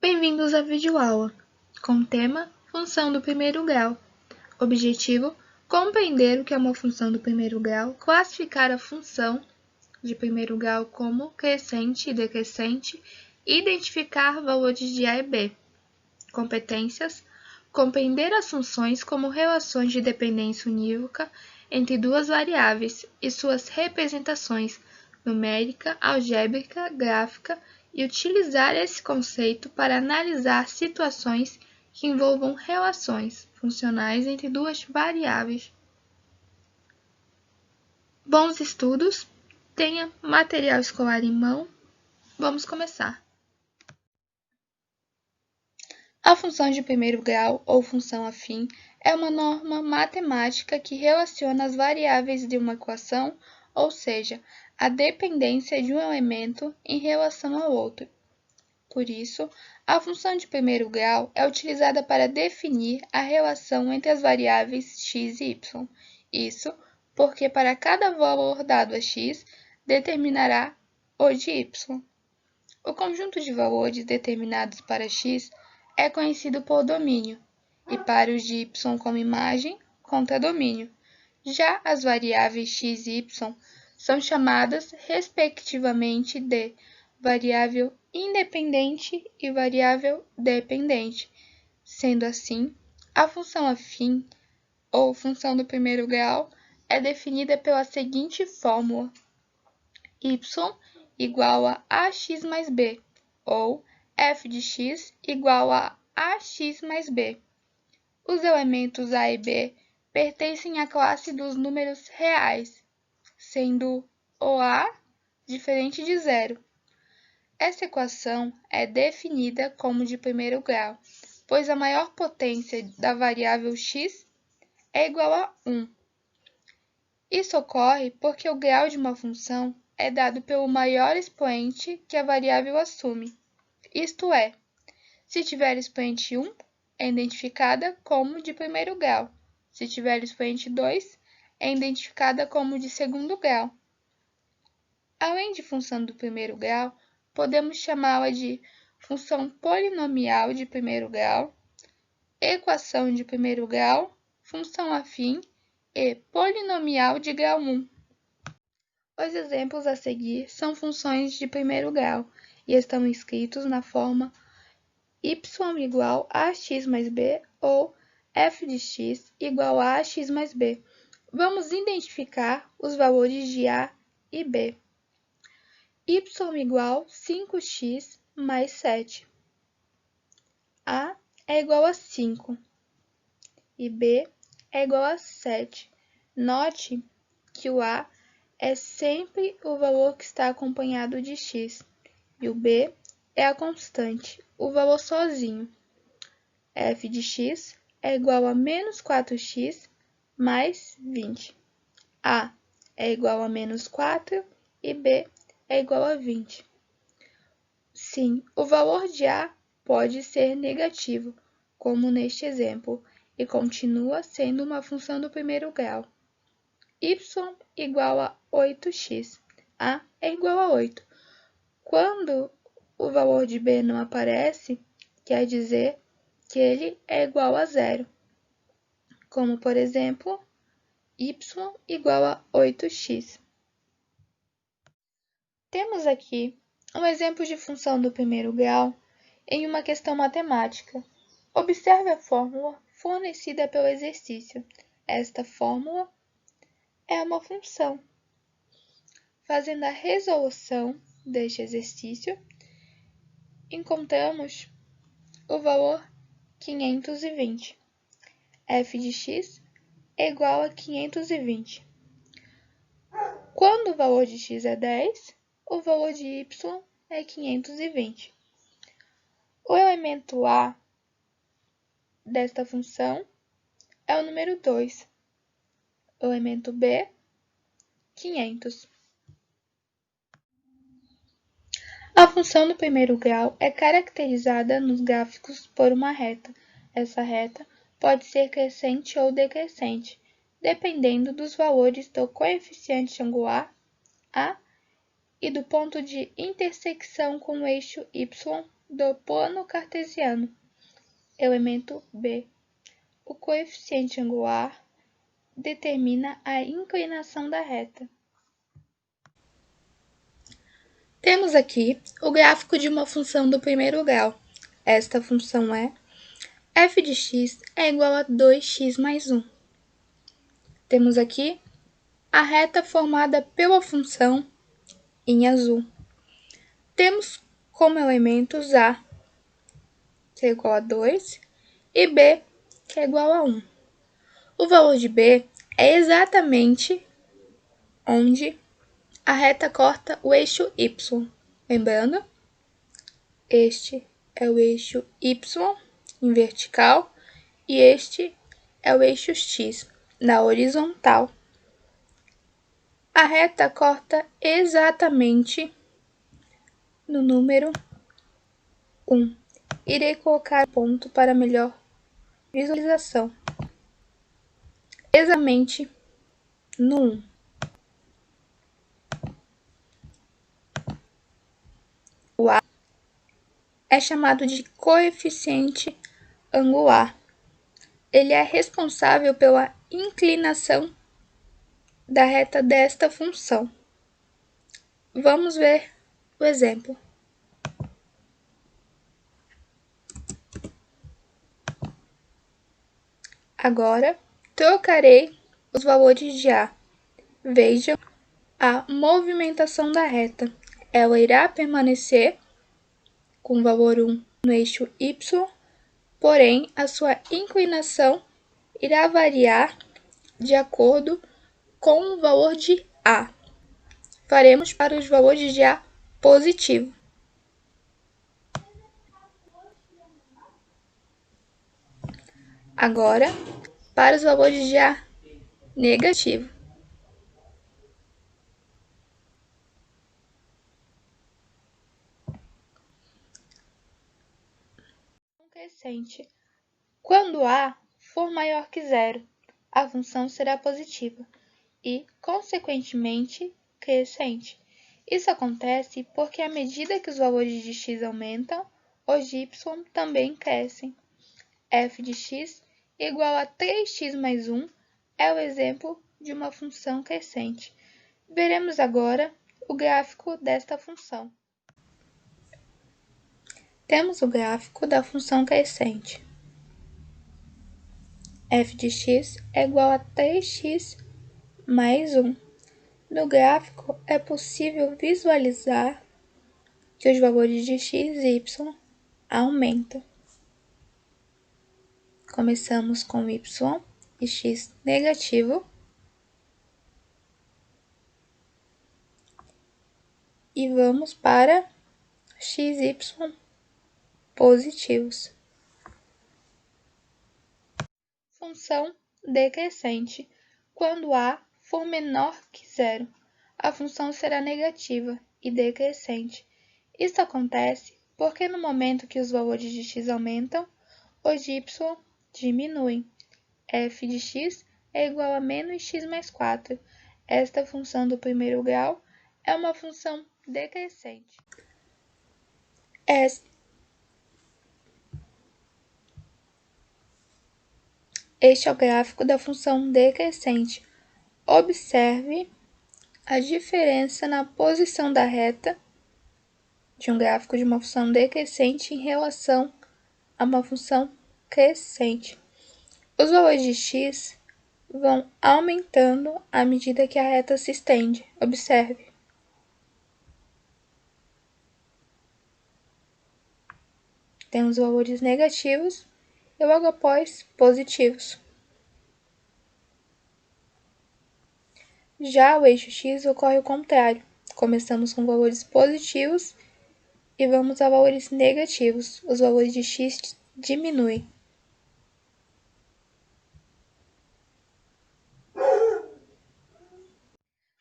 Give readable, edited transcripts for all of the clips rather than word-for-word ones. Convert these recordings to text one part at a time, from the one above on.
Bem-vindos à videoaula, com o tema Função do primeiro grau. Objetivo: compreender o que é uma função do primeiro grau, classificar a função de primeiro grau como crescente e decrescente e identificar valores de A e B. Competências: compreender as funções como relações de dependência unívoca entre duas variáveis e suas representações numérica, algébrica, gráfica e utilizar esse conceito para analisar situações que envolvam relações funcionais entre duas variáveis. Bons estudos, tenha material escolar em mão. Vamos começar. A função de primeiro grau, ou função afim, é uma norma matemática que relaciona as variáveis de uma equação, ou seja, a dependência de um elemento em relação ao outro. Por isso, a função de primeiro grau é utilizada para definir a relação entre as variáveis x e y. Isso porque para cada valor dado a x, determinará o de y. O conjunto de valores determinados para x é conhecido por domínio, e para os de y como imagem, contradomínio. Já as variáveis x e y são chamadas, respectivamente, de variável independente e variável dependente. Sendo assim, a função afim, ou função do primeiro grau, é definida pela seguinte fórmula: y igual a ax mais b, ou f de x igual a ax mais b. Os elementos a e b pertencem à classe dos números reais, sendo o a diferente de zero. Essa equação é definida como de primeiro grau, pois a maior potência da variável x é igual a 1. Isso ocorre porque o grau de uma função é dado pelo maior expoente que a variável assume. Isto é, se tiver expoente 1, é identificada como de primeiro grau. Se tiver expoente 2, é identificada como de segundo grau. Além de função do primeiro grau, podemos chamá-la de função polinomial de primeiro grau, equação de primeiro grau, função afim e polinomial de grau 1. Os exemplos a seguir são funções de primeiro grau e estão escritos na forma y igual a ax mais b ou f de x igual a ax mais b. Vamos identificar os valores de a e b. Y igual a 5x mais 7. A é igual a 5 e B é igual a 7. Note que o A é sempre o valor que está acompanhado de x e o B é a constante, o valor sozinho. F de x é igual a menos 4x mais 20. A é igual a menos 4 e B é igual a 20. Sim, o valor de A pode ser negativo, como neste exemplo, e continua sendo uma função do primeiro grau. Y igual a 8x. A é igual a 8. Quando o valor de B não aparece, quer dizer que ele é igual a zero. Como, por exemplo, y igual a 8x. Temos aqui um exemplo de função do primeiro grau em uma questão matemática. Observe a fórmula fornecida pelo exercício. Esta fórmula é uma função. Fazendo a resolução deste exercício, encontramos o valor 520. F de x é igual a 520. Quando o valor de x é 10, o valor de y é 520. O elemento a desta função é o número 2. O elemento b, 500. A função do primeiro grau é caracterizada nos gráficos por uma reta. Essa reta pode ser crescente ou decrescente, dependendo dos valores do coeficiente angular a e do ponto de intersecção com o eixo y do plano cartesiano. Elemento B. O coeficiente angular determina a inclinação da reta. Temos aqui o gráfico de uma função do primeiro grau. Esta função é f de x é igual a 2x mais 1. Temos aqui a reta formada pela função em azul. Temos como elementos a, que é igual a 2, e b, que é igual a 1. O valor de b é exatamente onde a reta corta o eixo y. Lembrando, este é o eixo y em vertical e este é o eixo x na horizontal. A reta corta exatamente no número 1. Irei colocar ponto para melhor visualização. Exatamente no 1. O A é chamado de coeficiente angular. Ele é responsável pela inclinação da reta desta função. Vamos ver o exemplo. Agora, trocarei os valores de A. Vejam a movimentação da reta. Ela irá permanecer com o valor 1 no eixo Y, porém, a sua inclinação irá variar de acordo com o valor de A. Faremos para os valores de A positivo. Agora, para os valores de A negativo. Crescente. Quando A for maior que zero, a função será positiva e, consequentemente, crescente. Isso acontece porque à medida que os valores de x aumentam, os de y também crescem. F de x igual a 3x mais 1 é o exemplo de uma função crescente. Veremos agora o gráfico desta função. Temos o gráfico da função crescente. F de x é igual a 3x mais 1. No gráfico, é possível visualizar que os valores de x e y aumentam. Começamos com y e x negativo e vamos para x e y positivos. Função decrescente. Quando A for menor que zero, a função será negativa e decrescente. Isso acontece porque no momento que os valores de x aumentam, os de y diminuem. F de x é igual a menos x mais 4. Esta função do primeiro grau é uma função decrescente. Este é o gráfico da função decrescente. Observe a diferença na posição da reta de um gráfico de uma função decrescente em relação a uma função crescente. Os valores de x vão aumentando à medida que a reta se estende. Observe. Temos valores negativos e logo após positivos. Já o eixo x ocorre o contrário. Começamos com valores positivos e vamos a valores negativos. Os valores de x diminuem.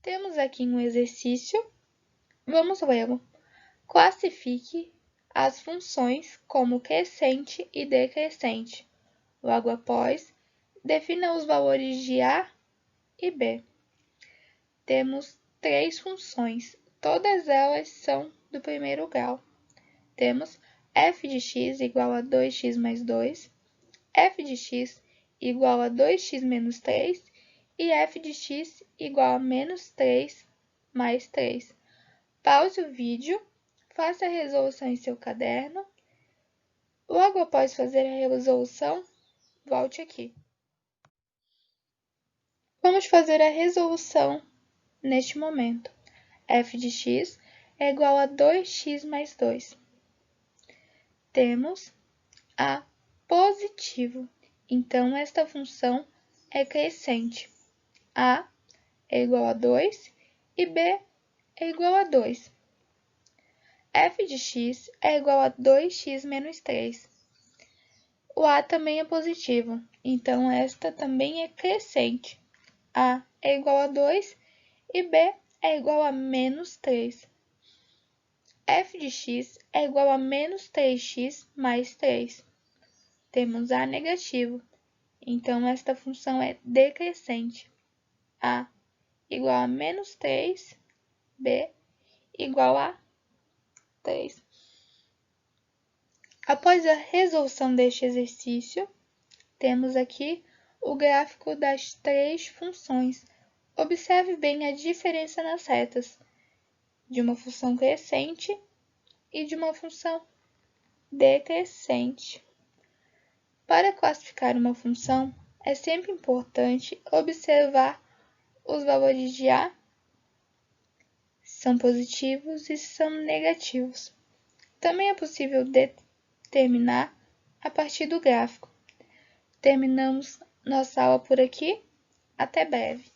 Temos aqui um exercício. Vamos lê-lo. Classifique as funções como crescente e decrescente. Logo após, defina os valores de A e B. Temos 3 funções, todas elas são do primeiro grau. Temos f de x igual a 2x mais 2, f de x igual a 2x menos 3 e f de x igual a menos 3 mais 3. Pause o vídeo, faça a resolução em seu caderno. Logo após fazer a resolução, volte aqui. Vamos fazer a resolução neste momento. F de x é igual a 2x mais 2. Temos a positivo, então esta função é crescente. A é igual a 2 e B é igual a 2. F de x é igual a 2x menos 3. O A também é positivo, então esta também é crescente. A é igual a 2 e B é igual a menos 3. F de x é igual a menos 3x mais 3. Temos A negativo, então esta função é decrescente. A igual a menos 3, B igual a 3. Após a resolução deste exercício, temos aqui o gráfico das três funções. Observe bem a diferença nas retas de uma função crescente e de uma função decrescente. Para classificar uma função, é sempre importante observar os valores de A, se são positivos e se são negativos. Também é possível determinar a partir do gráfico. Terminamos nossa aula por aqui. Até breve.